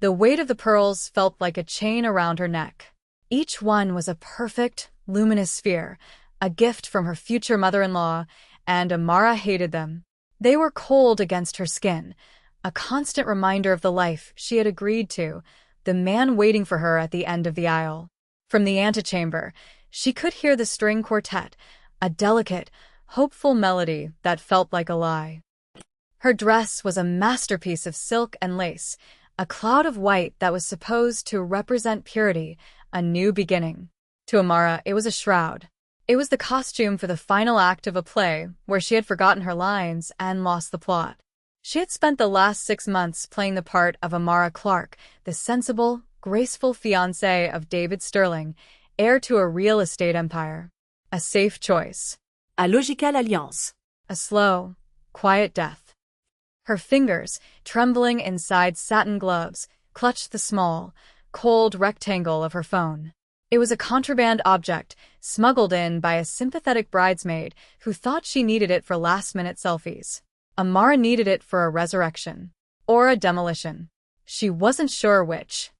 The weight of the pearls felt like a chain around her neck. Each one was a perfect, luminous sphere, a gift from her future mother-in-law, and Amara hated them. They were cold against her skin, a constant reminder of the life she had agreed to, the man waiting for her at the end of the aisle. From the antechamber, she could hear the string quartet, a delicate, hopeful melody that felt like a lie. Her dress was a masterpiece of silk and lace, a cloud of white that was supposed to represent purity, a new beginning. To Amara, it was a shroud. It was the costume for the final act of a play where she had forgotten her lines and lost the plot. She had spent the last 6 months playing the part of Amara Clark, the sensible, graceful fiancée of David Sterling, heir to a real estate empire. A safe choice. A logical alliance. A slow, quiet death. Her fingers, trembling inside satin gloves, clutched the small, cold rectangle of her phone. It was a contraband object, smuggled in by a sympathetic bridesmaid who thought she needed it for last-minute selfies. Amara needed it for a resurrection. Or a demolition. She wasn't sure which.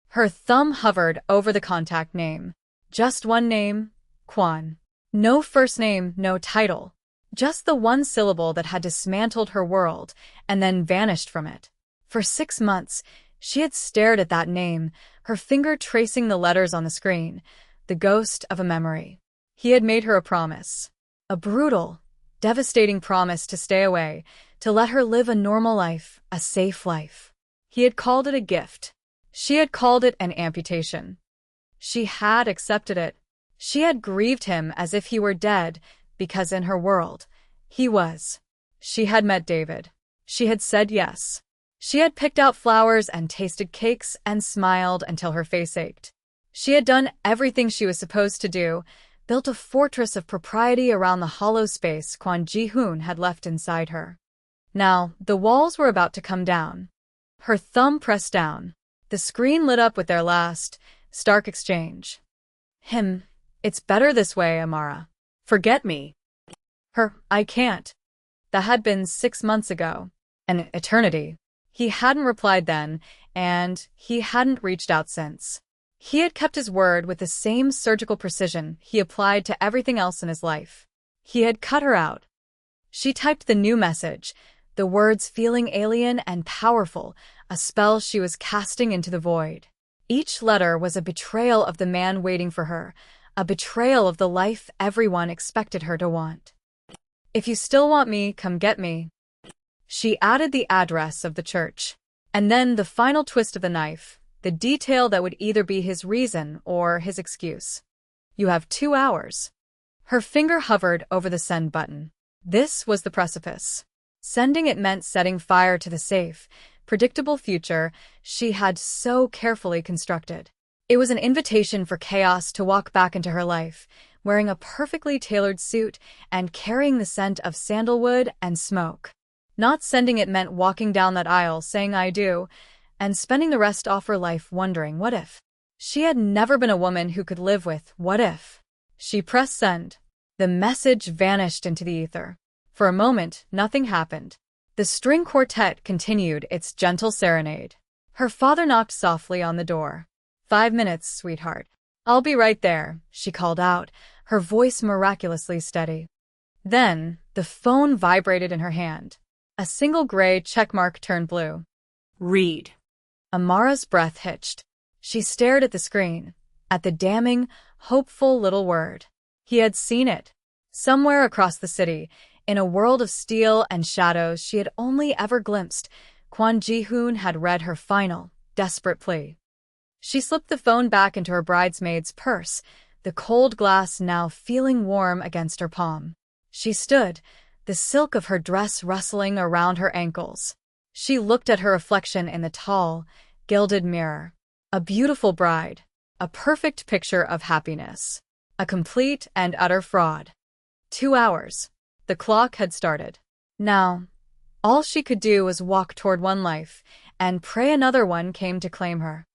Her thumb hovered over the contact name. Just one name, Kwan. No first name, no title. Just the one syllable that had dismantled her world and then vanished from it. For 6 months, she had stared at that name, her finger tracing the letters on the screen, the ghost of a memory. He had made her a promise. A brutal, devastating promise to stay away, to let her live a normal life, a safe life. He had called it a gift. She had called it an amputation. She had accepted it. She had grieved him as if he were dead, because in her world, he was. She had met David. She had said yes. She had picked out flowers and tasted cakes and smiled until her face ached. She had done everything she was supposed to do, built a fortress of propriety around the hollow space Kwon Ji-hoon had left inside her. Now, the walls were about to come down. Her thumb pressed down. The screen lit up with their last, stark exchange. It's better this way, Amara. Forget me. I can't. That had been 6 months ago. An eternity. He hadn't replied then, and he hadn't reached out since. He had kept his word with the same surgical precision he applied to everything else in his life. He had cut her out. She typed the new message, the words feeling alien and powerful, a spell she was casting into the void. Each letter was a betrayal of the man waiting for her, a betrayal of the life everyone expected her to want. If you still want me, come get me. She added the address of the church. And then the final twist of the knife, the detail that would either be his reason or his excuse. You have 2 hours. Her finger hovered over the send button. This was the precipice. Sending it meant setting fire to the safe, predictable future she had so carefully constructed. It was an invitation for chaos to walk back into her life, wearing a perfectly tailored suit and carrying the scent of sandalwood and smoke. Not sending it meant walking down that aisle saying I do, and spending the rest of her life wondering what if. She had never been a woman who could live with what if. She pressed send. The message vanished into the ether. For a moment, nothing happened. The string quartet continued its gentle serenade. Her father knocked softly on the door. 5 minutes, sweetheart. I'll be right there, she called out, her voice miraculously steady. Then, the phone vibrated in her hand. A single gray checkmark turned blue. Read. Amara's breath hitched. She stared at the screen, at the damning, hopeful little word. He had seen it. Somewhere across the city, in a world of steel and shadows she had only ever glimpsed, Kwon Ji-hoon had read her final, desperate plea. She slipped the phone back into her bridesmaid's purse, the cold glass now feeling warm against her palm. She stood, the silk of her dress rustling around her ankles. She looked at her reflection in the tall, gilded mirror. A beautiful bride, a perfect picture of happiness, a complete and utter fraud. 2 hours. The clock had started. Now, all she could do was walk toward one life, and pray another one came to claim her.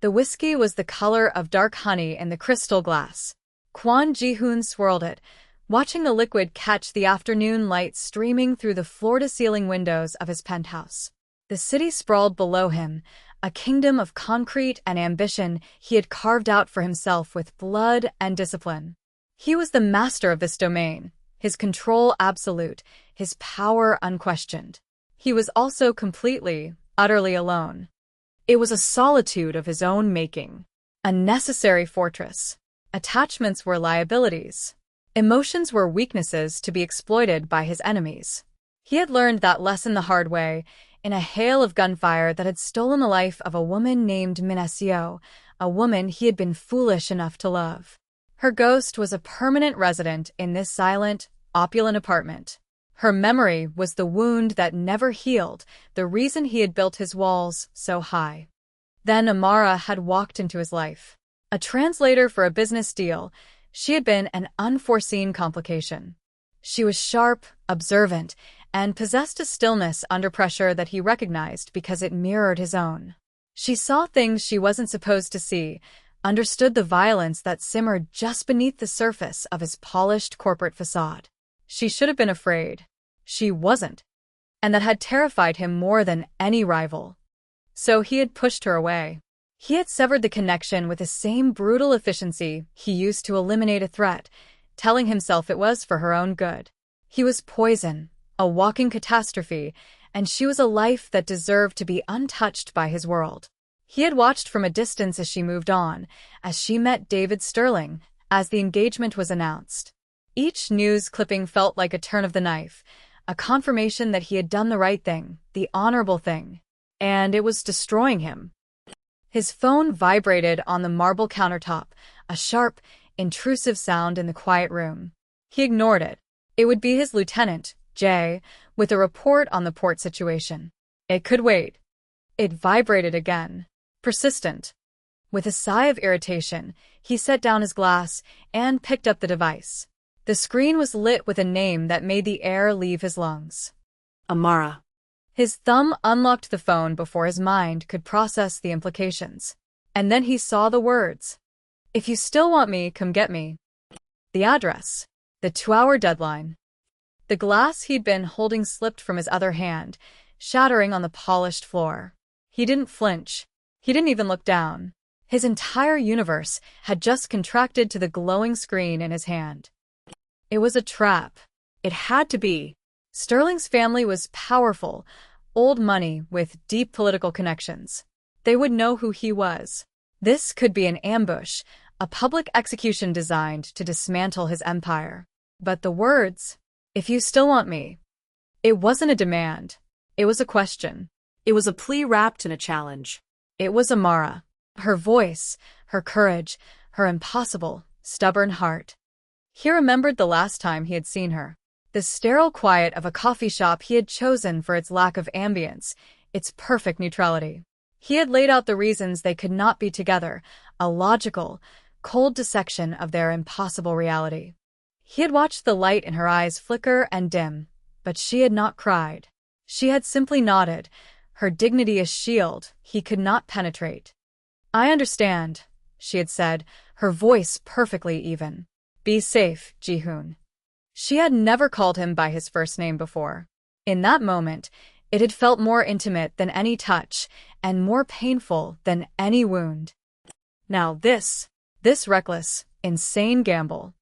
The whiskey was the color of dark honey in the crystal glass. Kwon Ji-hoon swirled it, watching the liquid catch the afternoon light streaming through the floor-to-ceiling windows of his penthouse. The city sprawled below him, a kingdom of concrete and ambition he had carved out for himself with blood and discipline. He was the master of this domain, his control absolute, his power unquestioned. He was also completely, utterly alone. It was a solitude of his own making, a necessary fortress. Attachments were liabilities. Emotions were weaknesses to be exploited by his enemies. He had learned that lesson the hard way, in a hail of gunfire that had stolen the life of a woman named Minasio, a woman he had been foolish enough to love. Her ghost was a permanent resident in this silent, opulent apartment. Her memory was the wound that never healed, the reason he had built his walls so high. Then Amara had walked into his life. A translator for a business deal, she had been an unforeseen complication. She was sharp, observant, and possessed a stillness under pressure that he recognized because it mirrored his own. She saw things she wasn't supposed to see, understood the violence that simmered just beneath the surface of his polished corporate facade. She should have been afraid. She wasn't. And that had terrified him more than any rival. So he had pushed her away. He had severed the connection with the same brutal efficiency he used to eliminate a threat, telling himself it was for her own good. He was poison, a walking catastrophe, and she was a life that deserved to be untouched by his world. He had watched from a distance as she moved on, as she met David Sterling, as the engagement was announced. Each news clipping felt like a turn of the knife, a confirmation that he had done the right thing, the honorable thing. And it was destroying him. His phone vibrated on the marble countertop, a sharp, intrusive sound in the quiet room. He ignored it. It would be his lieutenant, Jay, with a report on the port situation. It could wait. It vibrated again. Persistent. With a sigh of irritation, he set down his glass and picked up the device. The screen was lit with a name that made the air leave his lungs. Amara. His thumb unlocked the phone before his mind could process the implications. And then he saw the words. If you still want me, come get me. The address. The 2-hour deadline. The glass he'd been holding slipped from his other hand, shattering on the polished floor. He didn't flinch. He didn't even look down. His entire universe had just contracted to the glowing screen in his hand. It was a trap. It had to be. Sterling's family was powerful, old money with deep political connections. They would know who he was. This could be an ambush, a public execution designed to dismantle his empire. But the words, if you still want me, it wasn't a demand. It was a question. It was a plea wrapped in a challenge. It was Amara. Her voice, her courage, her impossible, stubborn heart. He remembered the last time he had seen her. The sterile quiet of a coffee shop he had chosen for its lack of ambience, its perfect neutrality. He had laid out the reasons they could not be together, a logical, cold dissection of their impossible reality. He had watched the light in her eyes flicker and dim, but she had not cried. She had simply nodded, her dignity a shield he could not penetrate. I understand, she had said, her voice perfectly even. Be safe, Ji-hoon. She had never called him by his first name before. In that moment, it had felt more intimate than any touch, and more painful than any wound. Now this reckless, insane gamble.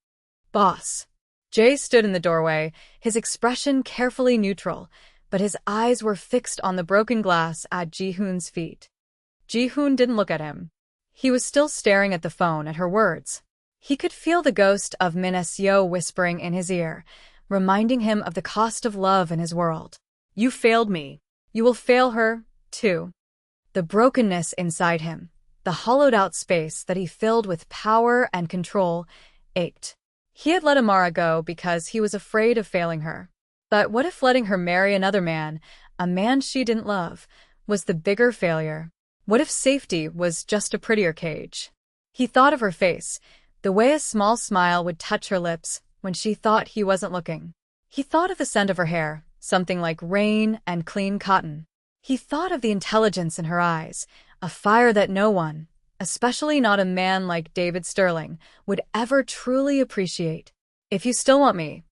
Boss. Jay stood in the doorway, his expression carefully neutral, but his eyes were fixed on the broken glass at Ji-hoon's feet. Ji-hoon didn't look at him. He was still staring at the phone, at her words. He could feel the ghost of Minasio whispering in his ear, reminding him of the cost of love in his world. You failed me. You will fail her, too. The brokenness inside him, the hollowed-out space that he filled with power and control, ached. He had let Amara go because he was afraid of failing her. But what if letting her marry another man, a man she didn't love, was the bigger failure? What if safety was just a prettier cage? He thought of her face, the way a small smile would touch her lips when she thought he wasn't looking. He thought of the scent of her hair, something like rain and clean cotton. He thought of the intelligence in her eyes, a fire that no one, especially not a man like David Sterling, would ever truly appreciate. If you still want me.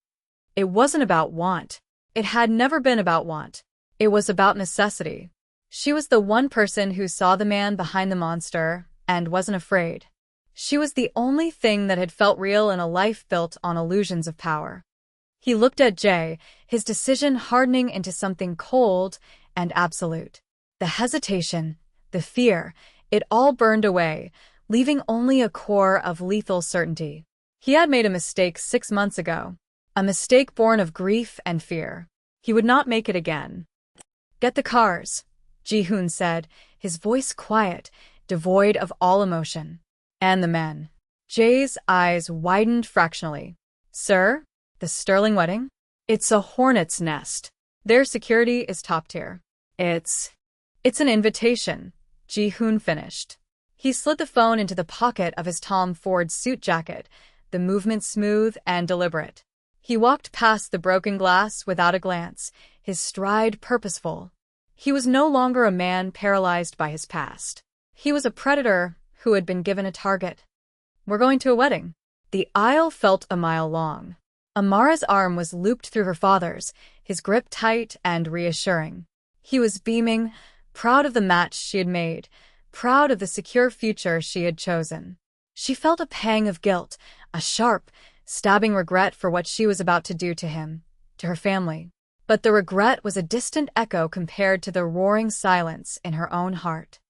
It wasn't about want. It had never been about want. It was about necessity. She was the one person who saw the man behind the monster and wasn't afraid. She was the only thing that had felt real in a life built on illusions of power. He looked at Jay, his decision hardening into something cold and absolute. The hesitation, the fear, it all burned away, leaving only a core of lethal certainty. He had made a mistake 6 months ago, a mistake born of grief and fear. He would not make it again. "Get the cars," Ji-hoon said, his voice quiet, devoid of all emotion. "And the men." Jay's eyes widened fractionally. "Sir? The Sterling wedding? It's a hornet's nest. Their security is top tier." It's an invitation," Ji-hoon finished. He slid the phone into the pocket of his Tom Ford suit jacket, the movement smooth and deliberate. He walked past the broken glass without a glance, his stride purposeful. He was no longer a man paralyzed by his past. He was a predator who had been given a target. "We're going to a wedding." The aisle felt a mile long. Amara's arm was looped through her father's, his grip tight and reassuring. He was beaming, proud of the match she had made, proud of the secure future she had chosen. She felt a pang of guilt, a sharp, stabbing regret for what she was about to do to him, to her family. But the regret was a distant echo compared to the roaring silence in her own heart.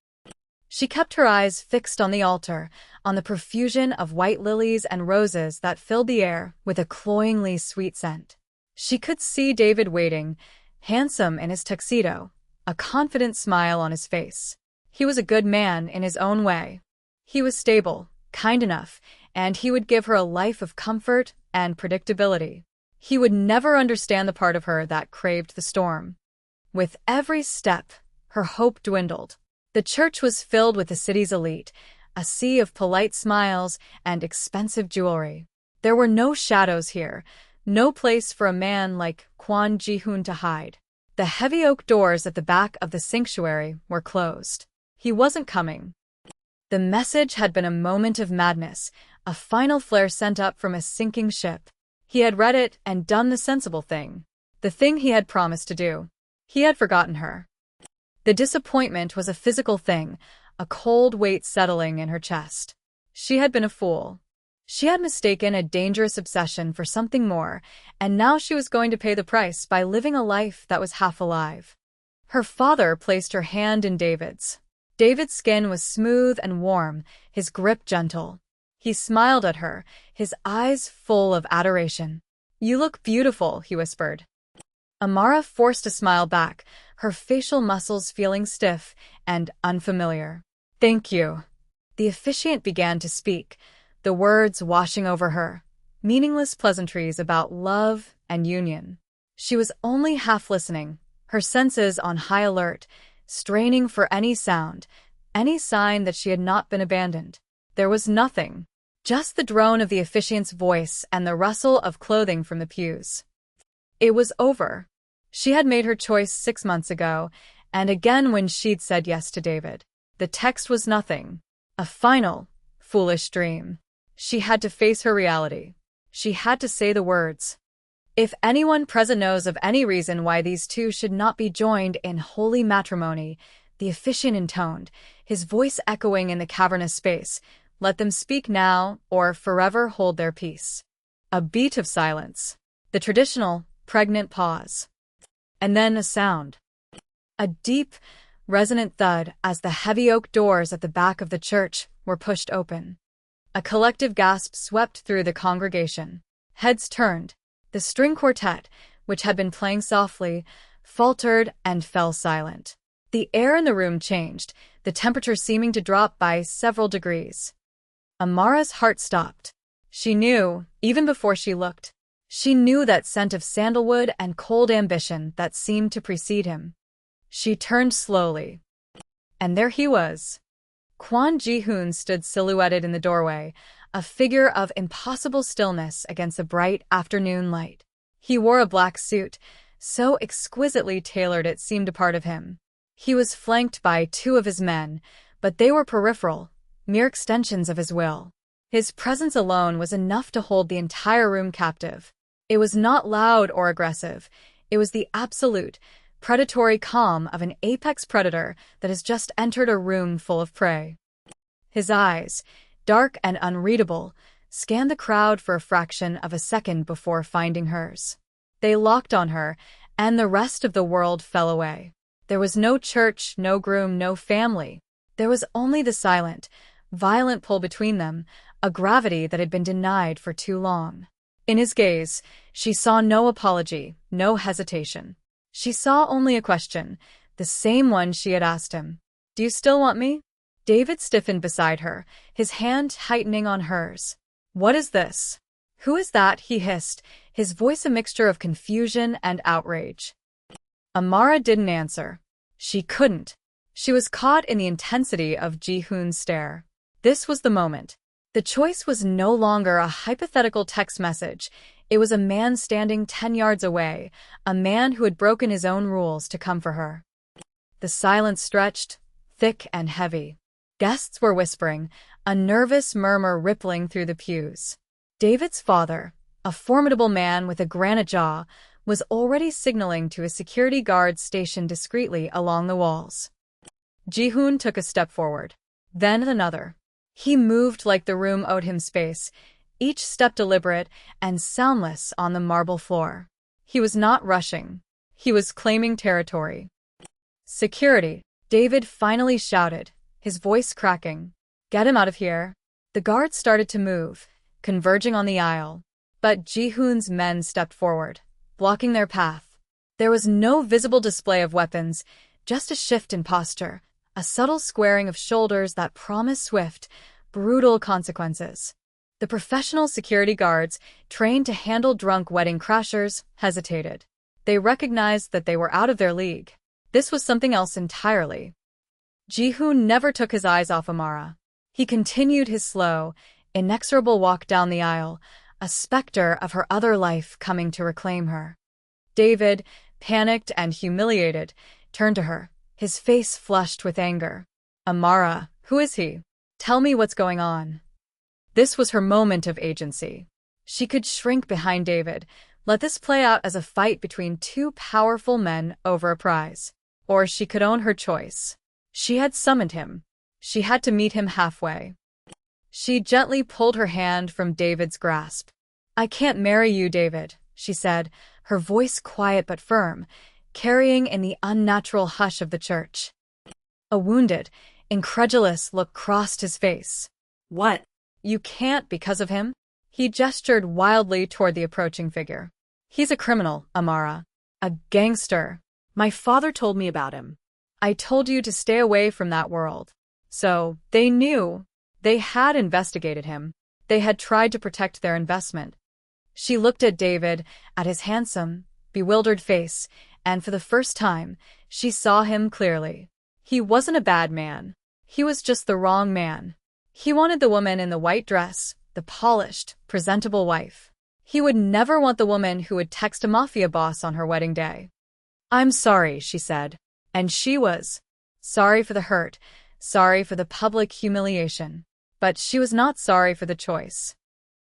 She kept her eyes fixed on the altar, on the profusion of white lilies and roses that filled the air with a cloyingly sweet scent. She could see David waiting, handsome in his tuxedo, a confident smile on his face. He was a good man in his own way. He was stable, kind enough, and he would give her a life of comfort and predictability. He would never understand the part of her that craved the storm. With every step, her hope dwindled. The church was filled with the city's elite, a sea of polite smiles and expensive jewelry. There were no shadows here, no place for a man like Kwon Ji-hoon to hide. The heavy oak doors at the back of the sanctuary were closed. He wasn't coming. The message had been a moment of madness, a final flare sent up from a sinking ship. He had read it and done the sensible thing. The thing he had promised to do. He had forgotten her. The disappointment was a physical thing, a cold weight settling in her chest. She had been a fool. She had mistaken a dangerous obsession for something more, and now she was going to pay the price by living a life that was half alive. Her father placed her hand in David's. David's skin was smooth and warm, his grip gentle. He smiled at her, his eyes full of adoration. "You look beautiful," he whispered. Amara forced a smile back, her facial muscles feeling stiff and unfamiliar. "Thank you." The officiant began to speak, the words washing over her, meaningless pleasantries about love and union. She was only half listening, her senses on high alert, straining for any sound, any sign that she had not been abandoned. There was nothing, just the drone of the officiant's voice and the rustle of clothing from the pews. It was over. She had made her choice 6 months ago, and again when she'd said yes to David. The text was nothing. A final, foolish dream. She had to face her reality. She had to say the words. "If anyone present knows of any reason why these two should not be joined in holy matrimony," the officiant intoned, his voice echoing in the cavernous space, "let them speak now or forever hold their peace." A beat of silence. The traditional, pregnant pause. And then a sound. A deep, resonant thud as the heavy oak doors at the back of the church were pushed open. A collective gasp swept through the congregation. Heads turned. The string quartet, which had been playing softly, faltered and fell silent. The air in the room changed, the temperature seeming to drop by several degrees. Amara's heart stopped. She knew, even before she looked. She knew that scent of sandalwood and cold ambition that seemed to precede him. She turned slowly. And there he was. Kwon Ji-hoon stood silhouetted in the doorway, a figure of impossible stillness against the bright afternoon light. He wore a black suit, so exquisitely tailored it seemed a part of him. He was flanked by 2 of his men, but they were peripheral, mere extensions of his will. His presence alone was enough to hold the entire room captive. It was not loud or aggressive. It was the absolute, predatory calm of an apex predator that has just entered a room full of prey. His eyes, dark and unreadable, scanned the crowd for a fraction of a second before finding hers. They locked on her, and the rest of the world fell away. There was no church, no groom, no family. There was only the silent, violent pull between them, a gravity that had been denied for too long. In his gaze, she saw no apology, no hesitation. She saw only a question, the same one she had asked him. "Do you still want me?" David stiffened beside her, his hand tightening on hers. "What is this? Who is that?" he hissed, his voice a mixture of confusion and outrage. Amara didn't answer. She couldn't. She was caught in the intensity of Ji-hoon's stare. This was the moment. The choice was no longer a hypothetical text message. It was a man standing 10 yards away, a man who had broken his own rules to come for her. The silence stretched, thick and heavy. Guests were whispering, a nervous murmur rippling through the pews. David's father, a formidable man with a granite jaw, was already signaling to his security guards stationed discreetly along the walls. Ji-hoon took a step forward, then another. He moved like the room owed him space, each step deliberate and soundless on the marble floor. He was not rushing. He was claiming territory. "Security," David finally shouted, his voice cracking. "Get him out of here." The guards started to move, converging on the aisle. But Ji-hoon's men stepped forward, blocking their path. There was no visible display of weapons, just a shift in posture, a subtle squaring of shoulders that promised swift, brutal consequences. The professional security guards, trained to handle drunk wedding crashers, hesitated. They recognized that they were out of their league. This was something else entirely. Ji-hoon never took his eyes off Amara. He continued his slow, inexorable walk down the aisle, a specter of her other life coming to reclaim her. David, panicked and humiliated, turned to her, his face flushed with anger. "Amara, who is he? Tell me what's going on." This was her moment of agency. She could shrink behind David, let this play out as a fight between two powerful men over a prize. Or she could own her choice. She had summoned him. She had to meet him halfway. She gently pulled her hand from David's grasp. "I can't marry you, David," she said, her voice quiet but firm, carrying in the unnatural hush of the church. A wounded, incredulous look crossed his face. "What? "You can't because of him?" He gestured wildly toward the approaching figure. "He's a criminal, Amara. A gangster. My father told me about him." "I told you to stay away from that world." So, they knew. They had investigated him. They had tried to protect their investment. She looked at David, at his handsome, bewildered face, and for the first time, she saw him clearly. He wasn't a bad man. He was just the wrong man. He wanted the woman in the white dress, the polished, presentable wife. He would never want the woman who would text a Mafia boss on her wedding day. "I'm sorry," she said. And she was. Sorry for the hurt, sorry for the public humiliation. But she was not sorry for the choice.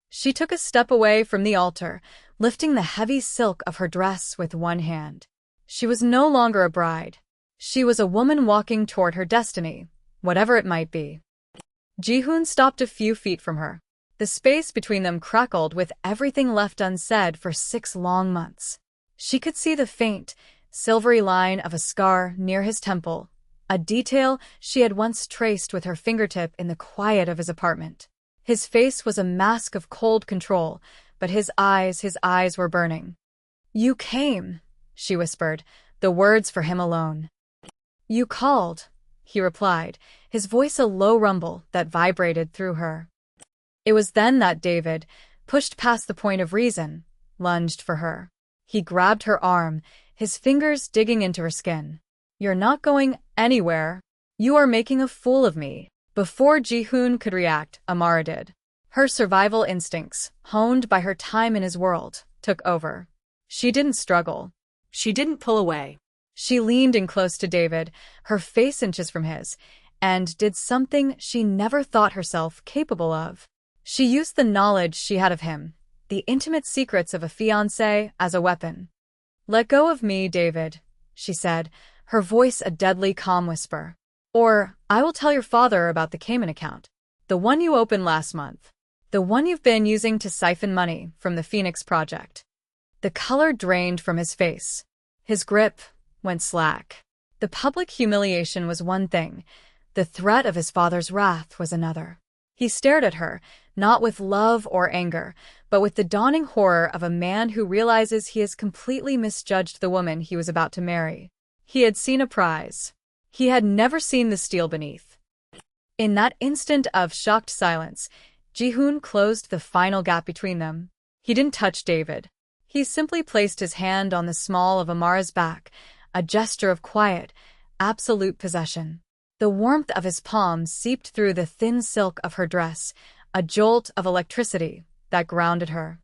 She took a step away from the altar, lifting the heavy silk of her dress with one hand. She was no longer a bride. She was a woman walking toward her destiny, whatever it might be. Ji-hoon stopped a few feet from her. The space between them crackled with everything left unsaid for 6 long months. She could see the faint, silvery line of a scar near his temple, a detail she had once traced with her fingertip in the quiet of his apartment. His face was a mask of cold control, but his eyes were burning. "You came," she whispered, the words for him alone. "You called," he replied, his voice a low rumble that vibrated through her. It was then that David, pushed past the point of reason, lunged for her. He grabbed her arm, his fingers digging into her skin. "You're not going anywhere. You are making a fool of me." Before Ji-hoon could react, Amara did. Her survival instincts, honed by her time in his world, took over. She didn't struggle. She didn't pull away. She leaned in close to David, her face inches from his, and did something she never thought herself capable of. She used the knowledge she had of him, the intimate secrets of a fiancé, as a weapon. "Let go of me, David. she said, her voice a deadly calm whisper. Or, I will tell your father about the Cayman account. The one you opened last month. The one you've been using to siphon money from the Phoenix Project. The color drained from his face. His grip went slack. The public humiliation was one thing. The threat of his father's wrath was another. He stared at her, not with love or anger, but with the dawning horror of a man who realizes he has completely misjudged the woman he was about to marry. He had seen a prize. He had never seen the steel beneath. In that instant of shocked silence, Ji-hoon closed the final gap between them. He didn't touch David. He simply placed his hand on the small of Amara's back, a gesture of quiet, absolute possession. The warmth of his palm seeped through the thin silk of her dress, a jolt of electricity that grounded her.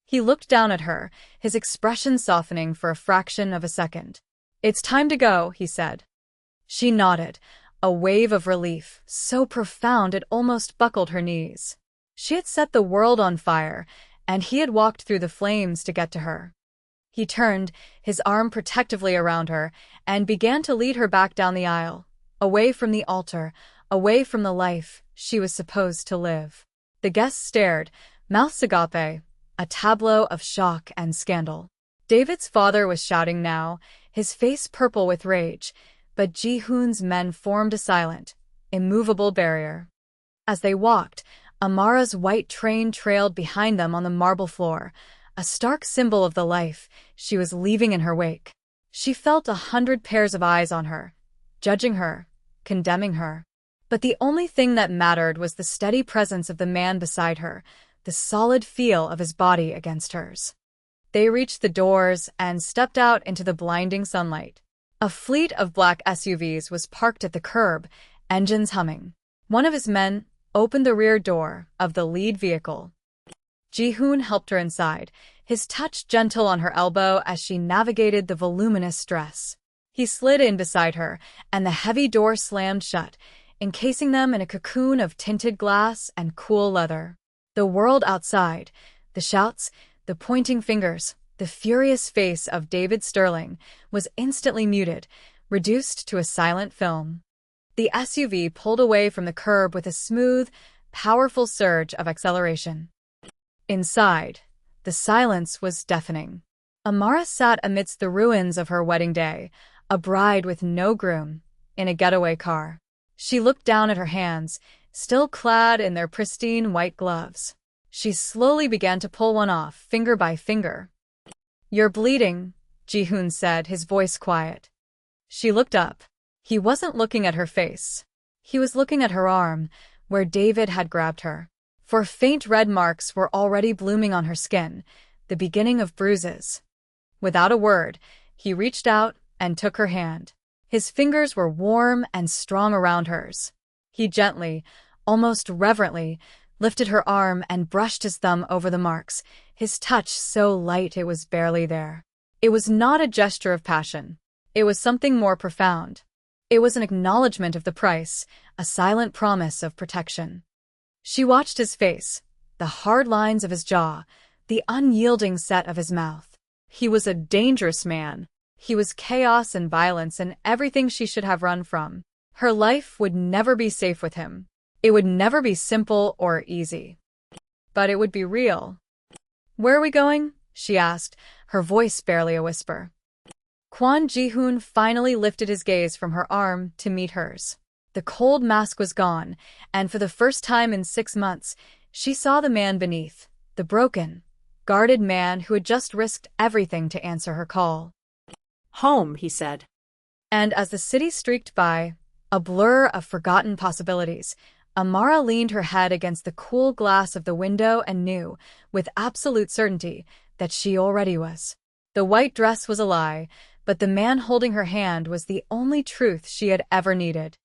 He looked down at her, his expression softening for a fraction of a second. "It's time to go," he said. She nodded, a wave of relief, so profound it almost buckled her knees. She had set the world on fire, and he had walked through the flames to get to her. He turned, his arm protectively around her, and began to lead her back down the aisle, away from the altar, away from the life she was supposed to live. The guests stared, mouths agape, a tableau of shock and scandal. David's father was shouting now, his face purple with rage, but Ji-hoon's men formed a silent, immovable barrier. As they walked, Amara's white train trailed behind them on the marble floor, a stark symbol of the life she was leaving in her wake. She felt 100 pairs of eyes on her, judging her, condemning her. But the only thing that mattered was the steady presence of the man beside her, the solid feel of his body against hers. They reached the doors and stepped out into the blinding sunlight. A fleet of black SUVs was parked at the curb, engines humming. One of his men opened the rear door of the lead vehicle. Ji-hoon helped her inside, his touch gentle on her elbow as she navigated the voluminous dress. He slid in beside her, and the heavy door slammed shut, encasing them in a cocoon of tinted glass and cool leather. The world outside, the shouts, the pointing fingers, the furious face of David Sterling, was instantly muted, reduced to a silent film. The SUV pulled away from the curb with a smooth, powerful surge of acceleration. Inside, the silence was deafening. Amara sat amidst the ruins of her wedding day, a bride with no groom, in a getaway car. She looked down at her hands, still clad in their pristine white gloves. She slowly began to pull one off, finger by finger. "You're bleeding," Ji-hoon said, his voice quiet. She looked up. He wasn't looking at her face. He was looking at her arm, where David had grabbed her. For faint red marks were already blooming on her skin, the beginning of bruises. Without a word, he reached out and took her hand. His fingers were warm and strong around hers. He gently, almost reverently, lifted her arm and brushed his thumb over the marks, his touch so light it was barely there. It was not a gesture of passion. It was something more profound. It was an acknowledgement of the price, a silent promise of protection. She watched his face, the hard lines of his jaw, the unyielding set of his mouth. He was a dangerous man. He was chaos and violence and everything she should have run from. Her life would never be safe with him. It would never be simple or easy. But it would be real. "Where are we going?" she asked, her voice barely a whisper. Kwon Ji-hoon finally lifted his gaze from her arm to meet hers. The cold mask was gone, and for the first time in 6 months, she saw the man beneath, the broken, guarded man who had just risked everything to answer her call. "Home," he said. And as the city streaked by, a blur of forgotten possibilities, Amara leaned her head against the cool glass of the window and knew, with absolute certainty, that she already was. The white dress was a lie, but the man holding her hand was the only truth she had ever needed.